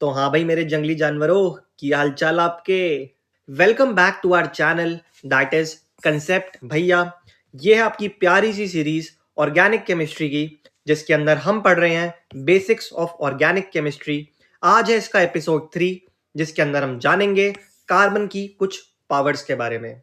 तो हाँ भाई मेरे जंगली जानवरों, की हालचाल आपके। Welcome back to our channel that is concept भैया। ये है आपकी प्यारी सी सीरीज ऑर्गेनिक केमिस्ट्री की, जिसके अंदर हम पढ़ रहे हैं बेसिक्स ऑफ ऑर्गेनिक केमिस्ट्री। आज है इसका एपिसोड 3, जिसके अंदर हम जानेंगे कार्बन की कुछ पावर्स के बारे में।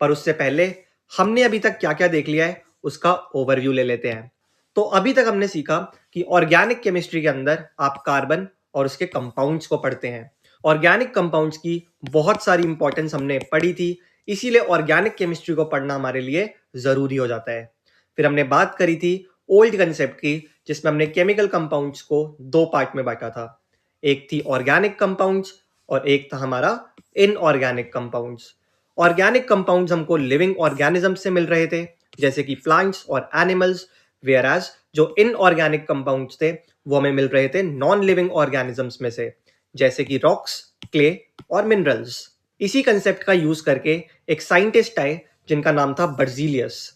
पर उससे पहले हमने अभी तक क्या क्या देख लिया है उसका ओवरव्यू ले लेते हैं। तो अभी तक हमने सीखा कि ऑर्गेनिक केमिस्ट्री के अंदर आप कार्बन और उसके कंपाउंड्स को पढ़ते हैं। ऑर्गेनिक कंपाउंड्स की बहुत सारी इंपॉर्टेंस हमने पढ़ी थी, इसीलिए ऑर्गेनिक केमिस्ट्री को पढ़ना हमारे लिए ज़रूरी हो जाता है। फिर हमने बात करी थी ओल्ड कंसेप्ट की, जिसमें हमने केमिकल कंपाउंड्स को 2 पार्ट में बांटा था। एक थी ऑर्गेनिक कंपाउंड्स और एक था हमारा इनऑर्गेनिक कंपाउंड्स। ऑर्गेनिक कंपाउंड्स हमको लिविंग ऑर्गेनिज्म से मिल रहे थे, जैसे कि प्लांट्स और एनिमल्स, वेयर एज जो इनऑर्गेनिक कंपाउंड्स थे वो हमें मिल रहे थे नॉन लिविंग ऑर्गेनिजम्स में से, जैसे कि रॉक्स, क्ले और मिनरल्स। इसी कंसेप्ट का यूज करके एक साइंटिस्ट आए जिनका नाम था बर्जीलियस।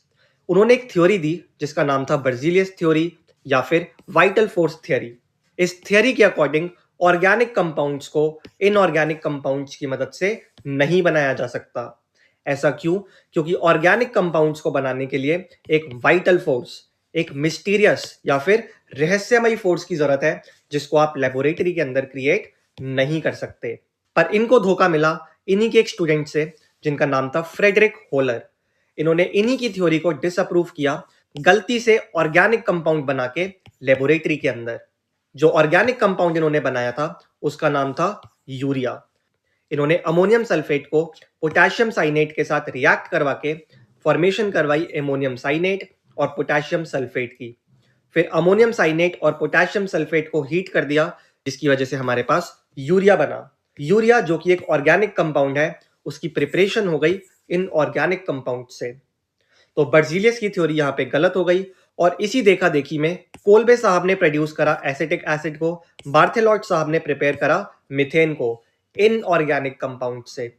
उन्होंने एक थ्योरी दी जिसका नाम था बर्जीलियस थ्योरी या फिर वाइटल फोर्स थ्योरी। इस थ्योरी के अकॉर्डिंग ऑर्गेनिक कंपाउंड्स को इनऑर्गेनिक कंपाउंड्स की मदद से नहीं बनाया जा सकता। ऐसा क्यों? क्योंकि ऑर्गेनिक कंपाउंड्स को बनाने के लिए एक वाइटल फोर्स, एक मिस्टीरियस या फिर रहस्यमयी फोर्स की जरूरत है, जिसको आप लेबोरेटरी के अंदर क्रिएट नहीं कर सकते। पर इनको धोखा मिला इन्हीं के एक स्टूडेंट से, जिनका नाम था फ्रेडरिक होलर। इन्होंने इन्हीं की थ्योरी को डिसअप्रूव किया, गलती से ऑर्गेनिक कंपाउंड बना के लेबोरेटरी के अंदर। जो ऑर्गेनिक कंपाउंड इन्होंने बनाया था उसका नाम था यूरिया। इन्होंने अमोनियम सल्फेट को पोटेशियम साइनेट के साथ रिएक्ट करवा के फॉर्मेशन करवाई एमोनियम साइनेट और पोटेशियम सल्फेट की। फिर अमोनियम साइनेट और पोटेशियम सल्फेट को हीट कर दिया, जिसकी वजह से हमारे पास यूरिया बना। यूरिया जो कि एक ऑर्गेनिक कंपाउंड है, उसकी प्रिपरेशन हो गई इन ऑर्गेनिक कंपाउंड से। तो बर्जीलियस की थ्योरी यहाँ पे गलत हो गई और इसी देखा देखी में कोल्बे साहब ने प्रोड्यूस करा एसिटिक एसिड को, बार्थेलॉट साहब ने प्रिपेयर करा मीथेन को इन ऑर्गेनिक कंपाउंड से।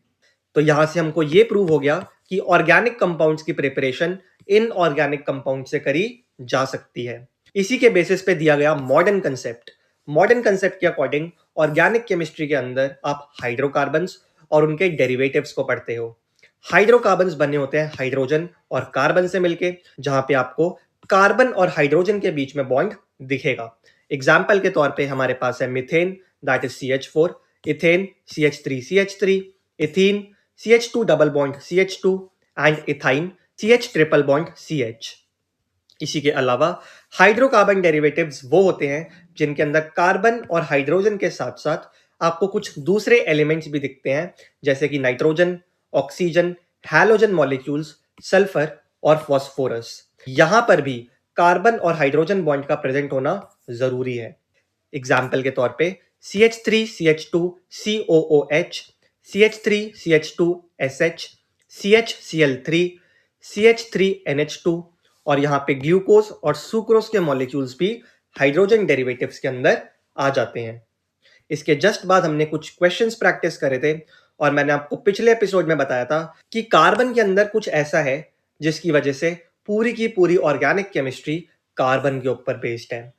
तो यहां से हमको ये प्रूव हो गया कि ऑर्गेनिक कंपाउंड्स की प्रिपरेशन इन ऑर्गेनिक कंपाउंड से करी जा सकती है। इसी के बेसिस पे दिया गया मॉडर्न कंसेप्ट। मॉडर्न कंसेप्ट के अकॉर्डिंग ऑर्गेनिक केमिस्ट्री के अंदर आप हाइड्रोकार्बन्स और उनके डेरिवेटिव्स को पढ़ते हो। हाइड्रोकार्बन्स बने होते हैं हाइड्रोजन और कार्बन से मिलके, जहां पे आपको कार्बन और हाइड्रोजन के बीच में बॉन्ड दिखेगा। एग्जाम्पल के तौर पे हमारे पास है methane, that is CH4, ethane CH3CH3, ethene CH2 double bond CH2 and ethyne CH triple bond CH। इसी के अलावा हाइड्रोकार्बन डेरिवेटिव्स वो होते हैं जिनके अंदर कार्बन और हाइड्रोजन के साथ साथ आपको कुछ दूसरे एलिमेंट्स भी दिखते हैं, जैसे कि nitrogen, oxygen, halogen molecules, sulphur और फास्फोरस। यहां पर भी कार्बन और हाइड्रोजन बॉन्ड का प्रेजेंट होना जरूरी है। एग्जाम्पल के तौर पे CH3CH2COOH, CH3CH2SH, CHCl3, CH3NH2 और यहाँ पे ग्लूकोज और सुक्रोज के मॉलिक्यूल्स भी हाइड्रोजन डेरिवेटिव्स के अंदर आ जाते हैं। इसके जस्ट बाद हमने कुछ क्वेश्चंस प्रैक्टिस करे थे और मैंने आपको पिछले एपिसोड में बताया था कि कार्बन के अंदर कुछ ऐसा है जिसकी वजह से पूरी की पूरी ऑर्गेनिक केमिस्ट्री कार्बन के ऊपर बेस्ड है।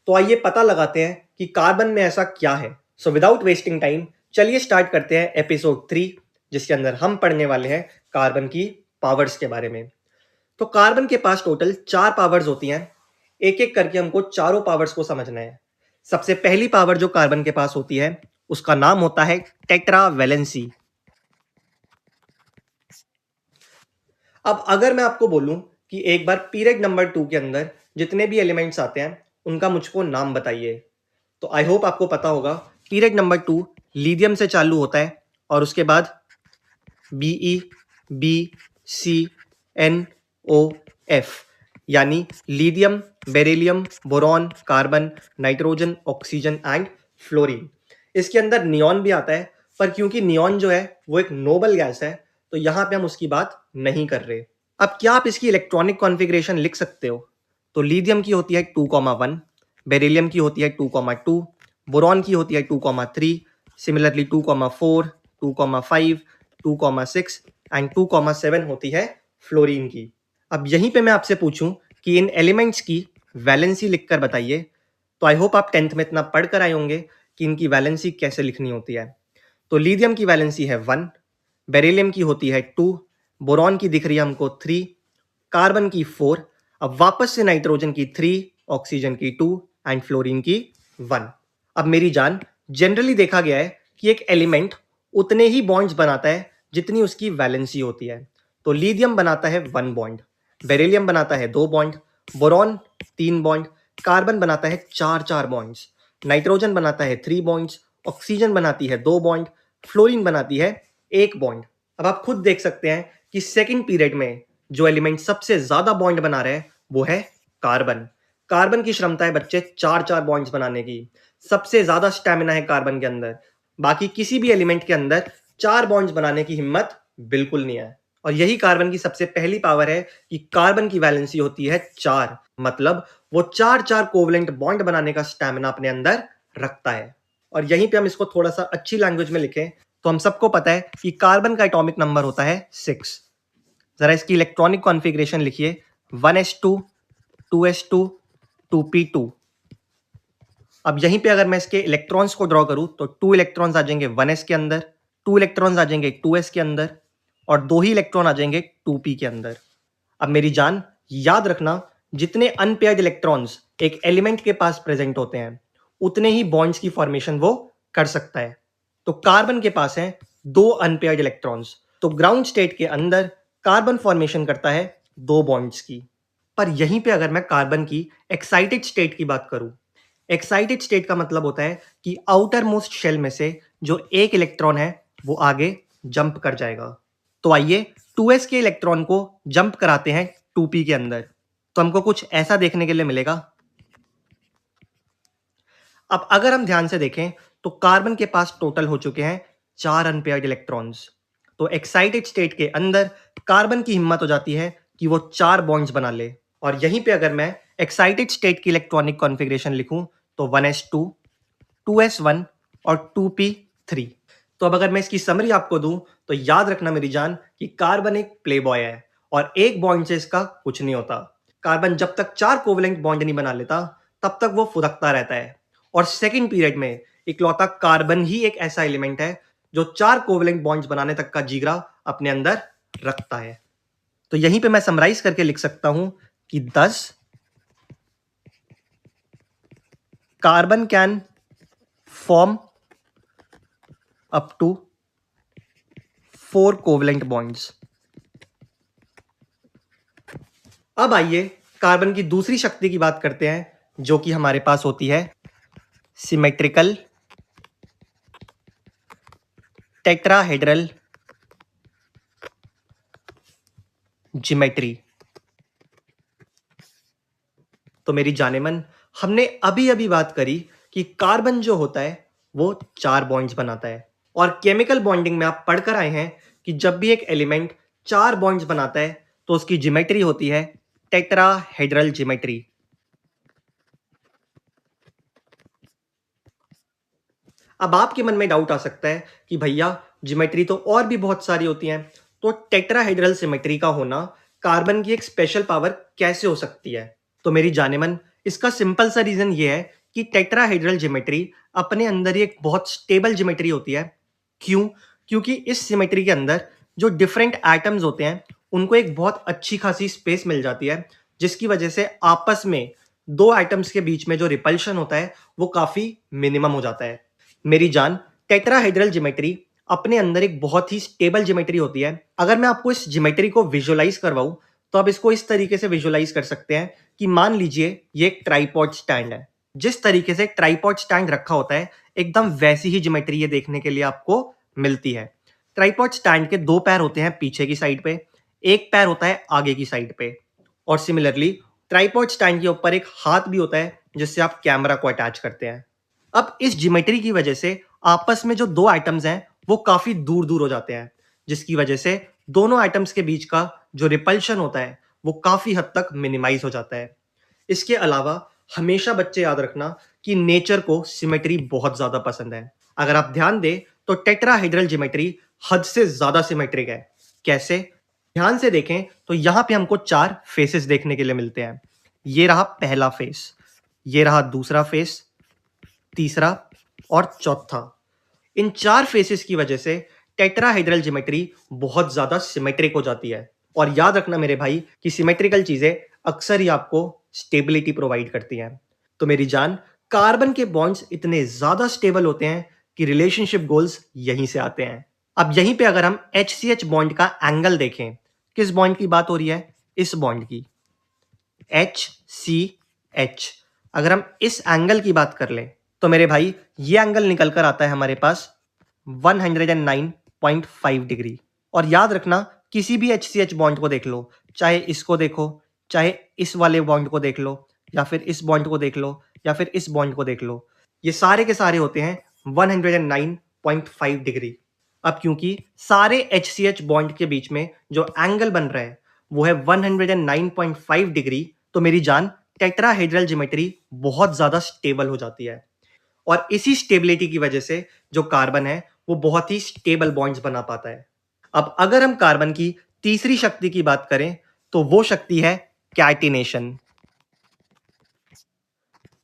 तो आइए पता लगाते हैं कि कार्बन में ऐसा क्या है। सो विदाउट वेस्टिंग टाइम चलिए स्टार्ट करते हैं एपिसोड 3, जिसके अंदर हम पढ़ने वाले हैं कार्बन की पावर्स के बारे में। तो कार्बन के पास टोटल 4 पावर्स होती हैं। एक एक करके हमको चारों पावर्स को समझना है। सबसे पहली पावर जो कार्बन के पास होती है उसका नाम होता है टेट्रावैलेंसी। अब अगर मैं आपको बोलूं कि एक बार पीरियड नंबर 2 के अंदर जितने भी एलिमेंट्स आते हैं उनका मुझको नाम बताइए, तो आई होप आपको पता होगा। पीरियड नंबर 2 लीथियम से चालू होता है और उसके बाद BeBCNOF, यानी lithium, beryllium, boron, carbon, nitrogen, oxygen and fluorine. इसके अंदर नियॉन भी आता है, पर क्योंकि नियॉन जो है वो एक नोबल गैस है, तो यहां पे हम उसकी बात नहीं कर रहे। अब क्या आप इसकी इलेक्ट्रॉनिक कॉन्फ़िगरेशन लिख सकते हो? तो लीथियम की होती है 2,1, बेरिलियम की होती है 2,2, बोरॉन की होती है 2,3, सिमिलरली 2,4, 2,5, 2,6 एंड 2,7 होती है फ्लोरीन की। अब यहीं पे मैं आपसे पूछूं कि इन एलिमेंट्स की वैलेंसी लिखकर बताइए, तो आई होप आप 10th में इतना पढ़ कर आए होंगे कि इनकी वैलेंसी कैसे लिखनी होती है। तो लिथियम की वैलेंसी है 1, बेरिलियम की होती है 2, बोरॉन की दिख रही है हमको 3, कार्बन की 4, अब वापस से नाइट्रोजन की 3, ऑक्सीजन की 2 एंड फ्लोरीन की 1। अब मेरी जान, जनरली देखा गया है कि एक एलिमेंट उतने ही बॉन्ड्स बनाता है जितनी उसकी वैलेंसी होती है। तो लिथियम बनाता है 1 बॉन्ड, बेरिलियम बनाता है 2 बॉन्ड, बोरॉन 3 बॉन्ड, कार्बन बनाता है 4 बॉन्ड्स, नाइट्रोजन बनाता है 3 बॉन्ड्स, ऑक्सीजन बनाती है 2 बॉन्ड, फ्लोरीन बनाती है 1 बॉन्ड। अब आप खुद देख सकते हैं कि सेकंड पीरियड में जो एलिमेंट सबसे ज्यादा बॉन्ड बना रहा है वो है कार्बन। कार्बन की क्षमता है बच्चे 4 बॉन्ड्स बनाने की, सबसे ज्यादा स्टैमिना है कार्बन के अंदर। बाकी किसी भी एलिमेंट के अंदर 4 बॉन्ड्स बनाने की हिम्मत बिल्कुल नहीं है। और यही कार्बन की सबसे पहली पावर है कि कार्बन की वैलेंसी होती है 4, मतलब वो 4 कोवलेंट बॉन्ड बनाने का स्टैमिना अपने अंदर रखता है। और यहीं पे हम इसको थोड़ा सा अच्छी लैंग्वेज में लिखें तो हम सबको पता है कि कार्बन का एटॉमिक नंबर होता है 6। जरा इसकी इलेक्ट्रॉनिक कॉन्फ़िगरेशन लिखिए, 1s2, 2s2, 2p2। अब यहीं पे अगर मैं इसके इलेक्ट्रॉन्स को ड्रॉ करूं तो 2 इलेक्ट्रॉन्स आ जाएंगे 1s के अंदर, 2 इलेक्ट्रॉन्स आ जाएंगे 2s के अंदर और 2 ही इलेक्ट्रॉन आ जाएंगे 2p के अंदर। अब मेरी जान, याद रखना, जितने अनपेयर्ड इलेक्ट्रॉन्स एक एलिमेंट के पास प्रेजेंट होते हैं उतने ही बॉन्ड्स की फॉर्मेशन वो कर सकता है। तो कार्बन के पास है 2 अनपेयर्ड इलेक्ट्रॉन्स, तो ग्राउंड स्टेट के अंदर कार्बन फॉर्मेशन करता है 2 बॉन्ड्स की। पर यहीं पे अगर मैं कार्बन की एक्साइटेड स्टेट की बात करूं, एक्साइटेड स्टेट का मतलब होता है कि आउटर मोस्ट शेल में से जो एक इलेक्ट्रॉन है वो आगे जंप कर जाएगा। तो आइए 2s के इलेक्ट्रॉन को जंप कराते हैं 2p के अंदर, तो हमको कुछ ऐसा देखने के लिए मिलेगा। अब अगर हम ध्यान से देखें तो कार्बन के पास टोटल हो चुके हैं 4 अनपेयर्ड इलेक्ट्रॉन्स। तो एक्साइटेड स्टेट के अंदर कार्बन की हिम्मत हो जाती है कि वो 4 बॉन्ड्स बना ले। और यहीं पे अगर मैं एक्साइटेड स्टेट की इलेक्ट्रॉनिक कॉन्फ़िगरेशन लिखूं तो 1s2, 2s1 और 2p3। तो अब अगर मैं इसकी समरी आपको दूं तो याद रखना मेरी जान कि कार्बन एक प्लेबॉय है और एक बॉन्ड से इसका कुछ नहीं होता। कार्बन जब तक 4 कोवलेंट बॉन्ड नहीं बना लेता तब तक वो फुदकता रहता है। और सेकंड पीरियड में इकलौता कार्बन ही एक ऐसा एलिमेंट है जो 4 कोवलेंट बॉन्ड्स बनाने तक का जिगरा अपने अंदर रखता है। तो यहीं पे मैं समराइज करके लिख सकता हूं कि 10 carbon can form up to 4 covalent bonds. अब आइए कार्बन की दूसरी शक्ति की बात करते हैं जो कि हमारे पास होती है सिमेट्रिकल टेट्राहेड्रल ज्योमेट्री। तो मेरी जानेमन, हमने अभी अभी बात करी कि कार्बन जो होता है वो 4 बॉन्ड्स बनाता है और केमिकल बॉन्डिंग में आप पढ़कर आए हैं कि जब भी एक एलिमेंट 4 बॉन्ड्स बनाता है तो उसकी ज्योमेट्री होती है टेट्राहेड्रल ज्योमेट्री। अब आपके मन में डाउट आ सकता है कि भैया ज्योमेट्री तो और भी बहुत सारी होती हैं, तो टेट्राहेड्रल सिमेट्री का होना कार्बन की एक स्पेशल पावर कैसे हो सकती है? तो मेरी जानेमन, इसका सिंपल सा रीजन ये है कि टेट्राहेड्रल ज्योमेट्री अपने अंदर ही एक बहुत स्टेबल ज्योमेट्री होती है। क्यों? क्योंकि इस सिमेट्री के अंदर जो डिफरेंट एटम्स होते हैं उनको एक बहुत अच्छी खासी स्पेस मिल जाती है, जिसकी वजह से आपस में दो एटम्स के बीच में जो रिपल्शन होता है वो काफी मिनिमम हो जाता है। मेरी जान, टेट्राहेड्रल ज्योमेट्री अपने अंदर एक बहुत ही स्टेबल ज्योमेट्री होती है। अगर मैं आपको इस ज्योमेट्री को विजुअलाइज करवाऊं तो आप इसको इस तरीके से विजुअलाइज कर सकते हैं कि मान लीजिए ये एक ट्राइपॉड स्टैंड है। जिस तरीके से ट्राइपॉड स्टैंड रखा होता है एकदम वैसी ही ज्योमेट्री ये देखने के लिए आपको मिलती है। ट्राइपॉड स्टैंड के 2 पैर होते हैं पीछे की साइड पे, एक पैर होता है आगे की साइड पे। और सिमिलरली ट्राइपॉड स्टैंड के ऊपर एक हाथ भी होता है जिससे आप कैमरा को अटैच करते हैं। अब इस ज्योमेट्री की वजह से आपस में जो दो आइटम्स हैं वो काफी दूर दूर हो जाते हैं, जिसकी वजह से दोनों आइटम्स के बीच का जो रिपल्शन होता है वो काफी हद तक मिनिमाइज हो जाता है। इसके अलावा हमेशा बच्चे याद रखना कि नेचर को सिमेट्री बहुत ज्यादा पसंद है। अगर आप ध्यान दें तो टेट्राहेड्रल ज्योमेट्री हद से ज्यादा सिमेट्रिक है। कैसे? ध्यान से देखें तो यहां पे हमको 4 फेसेस देखने के लिए मिलते हैं। ये रहा पहला फेस, ये रहा दूसरा फेस, तीसरा और चौथा। इन 4 फेसेस की वजह से टेट्राहेड्रल ज्योमेट्री बहुत ज़्यादा सिमेट्रिक हो जाती है। और याद रखना मेरे भाई कि सिमेट्रिकल चीज़ें अक्सर ही आपको स्टेबिलिटी प्रोवाइड करती हैं। तो मेरी जान, कार्बन के बॉन्ड्स इतने ज़्यादा स्टेबल होते हैं कि रिलेशनशिप गोल्स यहीं से आते हैं। अब यहीं पे अगर हम HCH बॉन्ड का एंगल देखें, किस बॉन्ड की बात हो रही है? इस बॉन्ड की, HCH। अगर हम इस एंगल की बात कर लें तो मेरे भाई ये एंगल निकल कर आता है हमारे पास 109.5 डिग्री। और याद रखना, किसी भी HCH बॉन्ड को देख लो, चाहे इसको देखो, चाहे इस वाले बॉन्ड को देख लो, या फिर इस बॉन्ड को देख लो, या फिर इस बॉन्ड को देख लो, ये सारे के सारे होते हैं 109.5 डिग्री। अब क्योंकि सारे HCH बॉन्ड के बीच में जो एंगल बन रहा है वो है 109.5 डिग्री, तो मेरी जान, टेट्राहेड्रल ज्योमेट्री बहुत ज्यादा स्टेबल हो जाती है। और इसी स्टेबिलिटी की वजह से जो कार्बन है वो बहुत ही स्टेबल बॉन्ड्स बना पाता है। अब अगर हम कार्बन की तीसरी शक्ति की बात करें तो वो शक्ति है कैटिनेशन।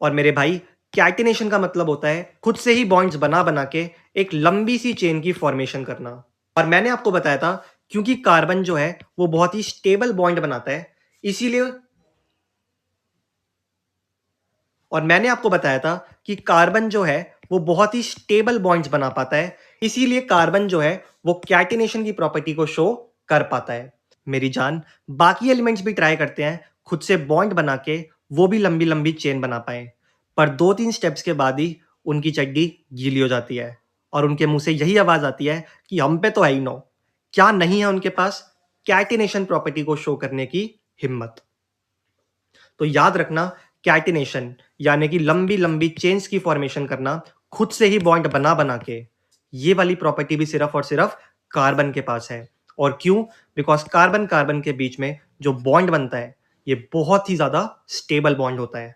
और मेरे भाई, कैटिनेशन का मतलब होता है खुद से ही बॉन्ड्स बना बना के एक लंबी सी चेन की फॉर्मेशन करना। और मैंने आपको बताया था, क्योंकि कार्बन जो है वो बहुत ही स्टेबल बॉन्ड बनाता है, इसीलिए और मैंने आपको बताया था कि कार्बन जो है वो बहुत ही स्टेबल बॉन्ड्स बना पाता है, इसीलिए कार्बन जो है वो कैटिनेशन की प्रॉपर्टी को शो कर पाता है। मेरी जान, बाकी एलिमेंट्स भी ट्राई करते हैं खुद से बॉन्ड बना के वो भी लंबी लंबी चेन बना पाए, पर 2-3 स्टेप्स के बाद ही उनकी चड्डी गीली हो जाती है और उनके मुंह से यही आवाज आती है कि हम पे तो है ही नो। क्या नहीं है उनके पास? कैटिनेशन प्रॉपर्टी को शो करने की हिम्मत। तो याद रखना, कैटिनेशन यानी कि लंबी लंबी चेन्स की फॉर्मेशन करना खुद से ही बॉन्ड बना बना के, ये वाली प्रॉपर्टी भी सिर्फ और सिर्फ कार्बन के पास है। और क्यों? बिकॉज कार्बन कार्बन के बीच में जो बॉन्ड बनता है ये बहुत ही ज्यादा स्टेबल बॉन्ड होता है।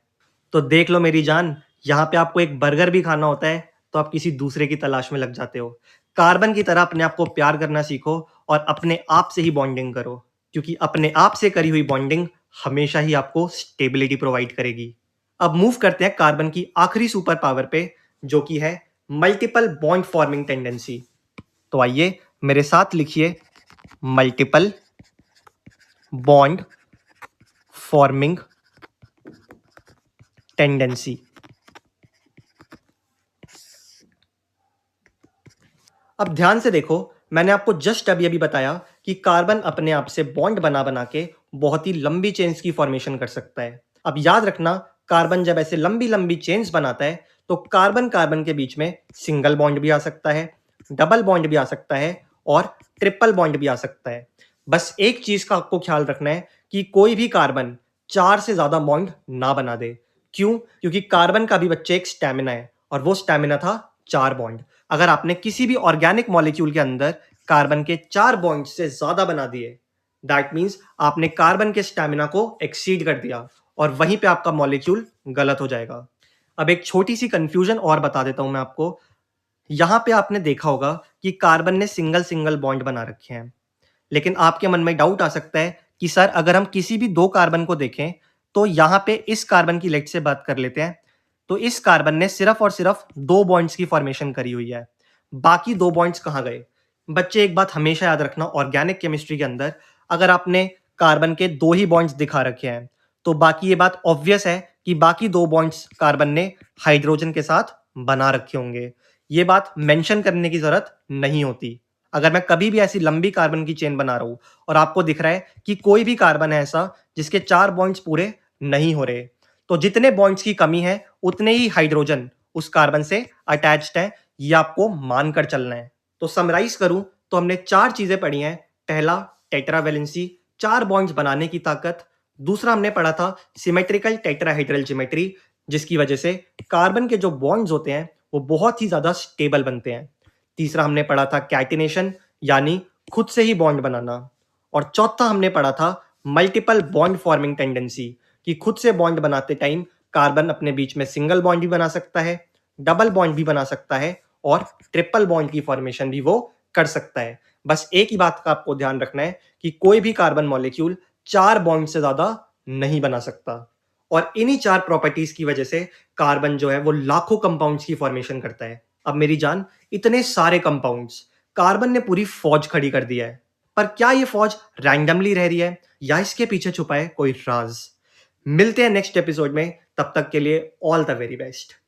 तो देख लो मेरी जान, यहाँ पे आपको एक बर्गर भी खाना होता है तो आप किसी दूसरे की तलाश में लग जाते हो। कार्बन की तरह अपने आप को प्यार करना सीखो और अपने आप से ही बॉन्डिंग करो, क्योंकि अपने आप से करी हुई बॉन्डिंग हमेशा ही आपको स्टेबिलिटी प्रोवाइड करेगी। अब मूव करते हैं कार्बन की आखिरी सुपर पावर पे, जो कि है मल्टीपल बॉन्ड फॉर्मिंग टेंडेंसी। तो आइए मेरे साथ लिखिए, मल्टीपल बॉन्ड फॉर्मिंग टेंडेंसी। अब ध्यान से देखो, मैंने आपको जस्ट अभी अभी बताया कि कार्बन अपने आप से बॉन्ड बना बना के बहुत ही लंबी चेन्स की फॉर्मेशन कर सकता है। अब याद रखना, कार्बन जब ऐसे लंबी लंबी चेन्स बनाता है तो कार्बन कार्बन के बीच में सिंगल बॉन्ड भी आ सकता है, डबल बॉन्ड भी आ सकता है और ट्रिपल बॉन्ड भी आ सकता है। बस एक चीज का आपको ख्याल रखना है कि कोई भी कार्बन 4 से ज्यादा बॉन्ड ना बना दे। क्यों? क्योंकि कार्बन का भी बच्चे एक स्टैमिना है और वो स्टैमिना था 4 बॉन्ड। अगर आपने किसी भी ऑर्गेनिक मॉलिक्यूल के अंदर कार्बन के 4 बॉन्ड से ज्यादा बना दिए, दैट मीन्स आपने कार्बन के स्टैमिना को एक्सीड कर दिया और वहीं पे आपका मॉलिक्यूल गलत हो जाएगा। अब एक छोटी सी कंफ्यूजन और बता देता हूं मैं आपको। यहां पे आपने देखा होगा कि कार्बन ने सिंगल सिंगल बॉन्ड बना रखे हैं, लेकिन आपके मन में डाउट आ सकता है कि सर, अगर हम किसी भी 2 कार्बन को देखें तो यहां पे इस कार्बन की लेट से बात कर लेते हैं, तो इस कार्बन ने सिर्फ और सिर्फ 2 बॉन्ड्स की फॉर्मेशन करी हुई है, बाकी 2 बॉन्ड्स कहां गए? बच्चे एक बात हमेशा याद रखना, ऑर्गेनिक केमिस्ट्री के अंदर अगर आपने कार्बन के 2 ही बॉन्ड्स दिखा रखे हैं तो बाकी ये बात ऑब्वियस है कि बाकी 2 बॉन्ड्स कार्बन ने हाइड्रोजन के साथ बना रखे होंगे। ये बात मेंशन करने की जरूरत नहीं होती। अगर मैं कभी भी ऐसी लंबी कार्बन की चेन बना रहा हूं और आपको दिख रहा है कि कोई भी कार्बन है ऐसा जिसके 4 बॉन्ड्स पूरे नहीं हो रहे, तो जितने बॉन्ड्स की कमी है उतने ही हाइड्रोजन उस कार्बन से अटैच्ड है, ये आपको मानकर चलना है। तो समराइज करूं तो हमने 4 चीजें पढ़ी हैं। पहला, टेट्रावेलेंसी, 4 बॉन्ड्स बनाने की ताकत। दूसरा हमने पढ़ा था सिमेट्रिकल टेट्राहेड्रल ज्योमेट्री, जिसकी वजह से कार्बन के जो बॉन्ड्स होते हैं वो बहुत ही ज्यादा स्टेबल बनते हैं। तीसरा हमने पढ़ा था कैटिनेशन, यानी खुद से ही बॉन्ड बनाना। और चौथा हमने पढ़ा था मल्टीपल बॉन्ड फॉर्मिंग टेंडेंसी, कि खुद से बॉन्ड बनाते टाइम कार्बन अपने बीच में सिंगल बॉन्ड भी बना सकता है, डबल बॉन्ड भी बना सकता है और ट्रिपल बॉन्ड की फॉर्मेशन भी वो कर सकता है। बस एक ही बात का आपको ध्यान रखना है कि कोई भी कार्बन मॉलिक्यूल 4 बॉन्ड से ज्यादा नहीं बना सकता। और इन्हीं 4 प्रॉपर्टीज की वजह से कार्बन जो है वो लाखों कंपाउंड्स की फॉर्मेशन करता है। अब मेरी जान, इतने सारे कंपाउंड्स, कार्बन ने पूरी फौज खड़ी कर दिया है। पर क्या ये फौज रैंडमली रह रही है या इसके पीछे छुपा है कोई राज? मिलते हैं नेक्स्ट एपिसोड में, तब तक के लिए ऑल द वेरी बेस्ट।